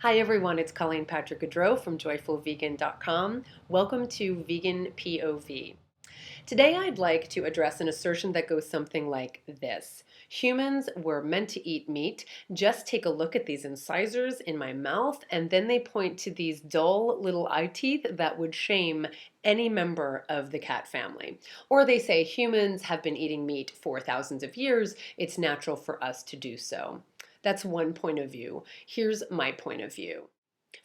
Hi everyone, it's Colleen Patrick-Goudreau from joyfulvegan.com. Welcome to Vegan POV. Today I'd like to address an assertion that goes something like this. Humans were meant to eat meat. Just take a look at these incisors in my mouth, and then they point to these dull little eye teeth that would shame any member of the cat family. Or they say humans have been eating meat for thousands of years. It's natural for us to do so. That's one point of view. Here's my point of view.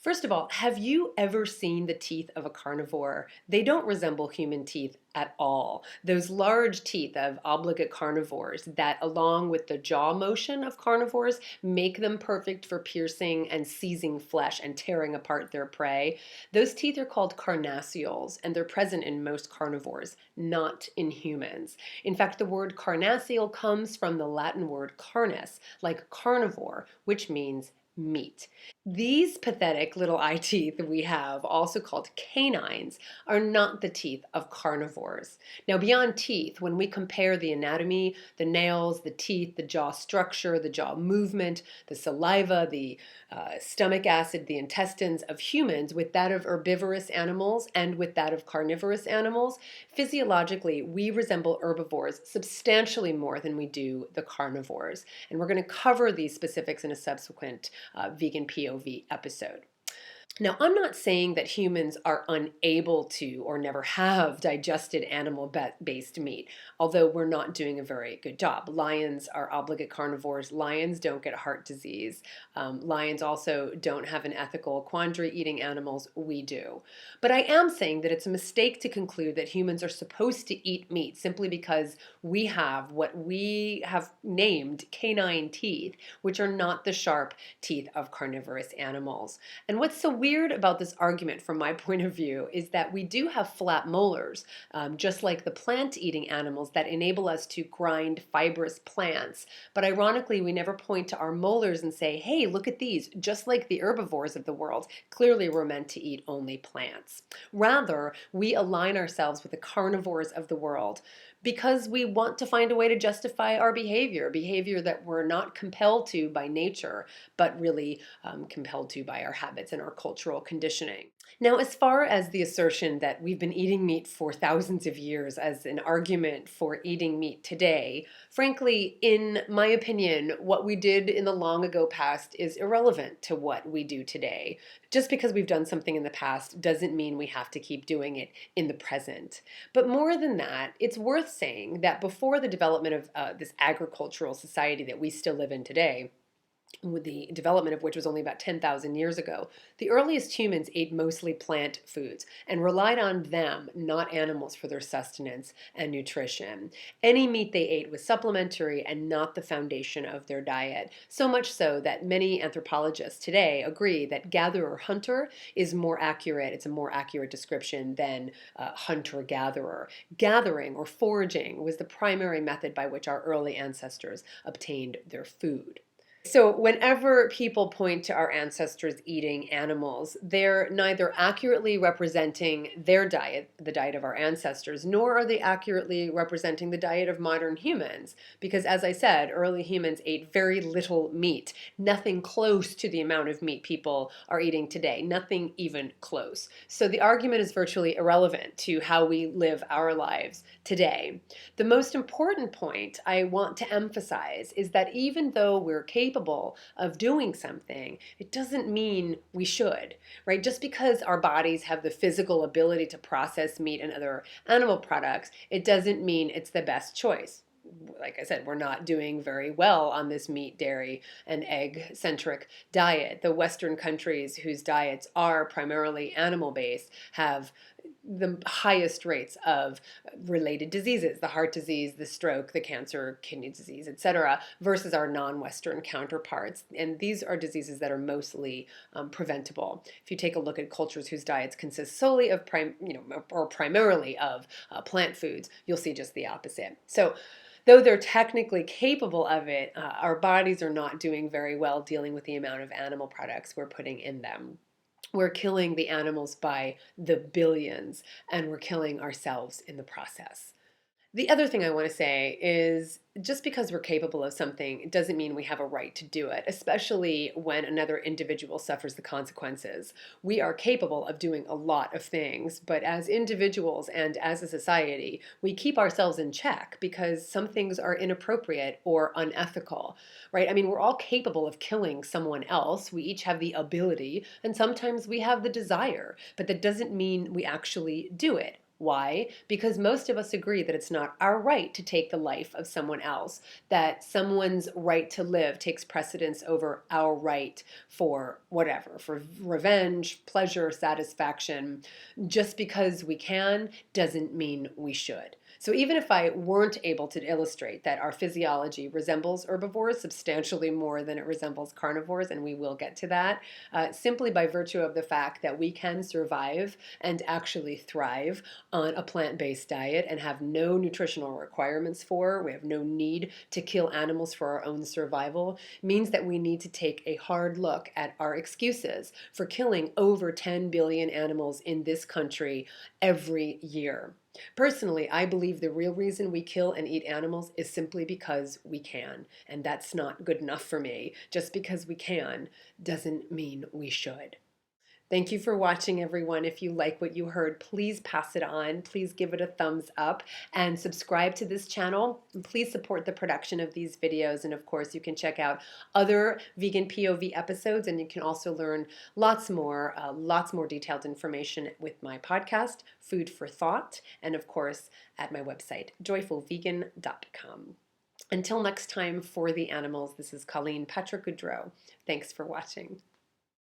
First of all, have you ever seen the teeth of a carnivore? They don't resemble human teeth at all. Those large teeth of obligate carnivores that, along with the jaw motion of carnivores, make them perfect for piercing and seizing flesh and tearing apart their prey. Those teeth are called carnassials, and they're present in most carnivores, not in humans. In fact, the word carnassial comes from the Latin word carnis, like carnivore, which means meat. These pathetic little eye teeth we have, also called canines, are not the teeth of carnivores. Now, beyond teeth, when we compare the anatomy, the nails, the teeth, the jaw structure, the jaw movement, the saliva, the stomach acid, the intestines of humans with that of herbivorous animals and with that of carnivorous animals, physiologically, we resemble herbivores substantially more than we do the carnivores. And we're going to cover these specifics in a subsequent vegan POV episode. Now, I'm not saying that humans are unable to or never have digested animal-based meat, although we're not doing a very good job. Lions are obligate carnivores. Lions don't get heart disease. Lions also don't have an ethical quandary eating animals. We do. But I am saying that it's a mistake to conclude that humans are supposed to eat meat simply because we have what we have named canine teeth, which are not the sharp teeth of carnivorous animals. And what's so weird about this argument from my point of view is that we do have flat molars, just like the plant-eating animals that enable us to grind fibrous plants. But ironically, we never point to our molars and say, hey, look at these, just like the herbivores of the world. Clearly, we're meant to eat only plants. Rather, we align ourselves with the carnivores of the world because we want to find a way to justify our behavior that we're not compelled to by nature, but really compelled to by our habits and our cultural conditioning. Now, as far as the assertion that we've been eating meat for thousands of years as an argument for eating meat today, frankly, in my opinion, what we did in the long ago past is irrelevant to what we do today. Just because we've done something in the past doesn't mean we have to keep doing it in the present. But more than that, it's worth saying that before the development of this agricultural society that we still live in today, with the development of which was only about 10,000 years ago, the earliest humans ate mostly plant foods and relied on them, not animals, for their sustenance and nutrition. Any meat they ate was supplementary and not the foundation of their diet. So much so that many anthropologists today agree that gatherer-hunter is more accurate. It's a more accurate description than hunter-gatherer. Gathering or foraging was the primary method by which our early ancestors obtained their food. So whenever people point to our ancestors eating animals, they're neither accurately representing their diet, the diet of our ancestors, nor are they accurately representing the diet of modern humans. Because as I said, early humans ate very little meat, nothing close to the amount of meat people are eating today, nothing even close. So the argument is virtually irrelevant to how we live our lives today. The most important point I want to emphasize is that even though we're capable of doing something, it doesn't mean we should, right? Just because our bodies have the physical ability to process meat and other animal products, it doesn't mean it's the best choice. Like I said, we're not doing very well on this meat, dairy, and egg-centric diet. The Western countries whose diets are primarily animal-based have the highest rates of related diseases, the heart disease, the stroke, the cancer, kidney disease, etc., versus our non-Western counterparts. And these are diseases that are mostly preventable. If you take a look at cultures whose diets consist solely of, or primarily of plant foods, you'll see just the opposite. So though they're technically capable of it, our bodies are not doing very well dealing with the amount of animal products we're putting in them. We're killing the animals by the billions, and we're killing ourselves in the process. The other thing I want to say is just because we're capable of something, it doesn't mean we have a right to do it, especially when another individual suffers the consequences. We are capable of doing a lot of things, but as individuals and as a society, we keep ourselves in check because some things are inappropriate or unethical, right? I mean, we're all capable of killing someone else. We each have the ability, and sometimes we have the desire, but that doesn't mean we actually do it. Why? Because most of us agree that it's not our right to take the life of someone else, that someone's right to live takes precedence over our right for whatever, for revenge, pleasure, satisfaction. Just because we can doesn't mean we should. So even if I weren't able to illustrate that our physiology resembles herbivores substantially more than it resembles carnivores, and we will get to that, simply by virtue of the fact that we can survive and actually thrive on a plant-based diet and have no nutritional requirements for, we have no need to kill animals for our own survival, means that we need to take a hard look at our excuses for killing over 10 billion animals in this country every year. Personally, I believe the real reason we kill and eat animals is simply because we can, and that's not good enough for me. Just because we can doesn't mean we should. Thank you for watching, everyone. If you like what you heard, please pass it on. Please give it a thumbs up and subscribe to this channel. And please support the production of these videos. And of course, you can check out other vegan POV episodes, and you can also learn lots more detailed information with my podcast, Food for Thought, and of course, at my website, joyfulvegan.com. Until next time, for the animals, this is Colleen Patrick-Goudreau. Thanks for watching.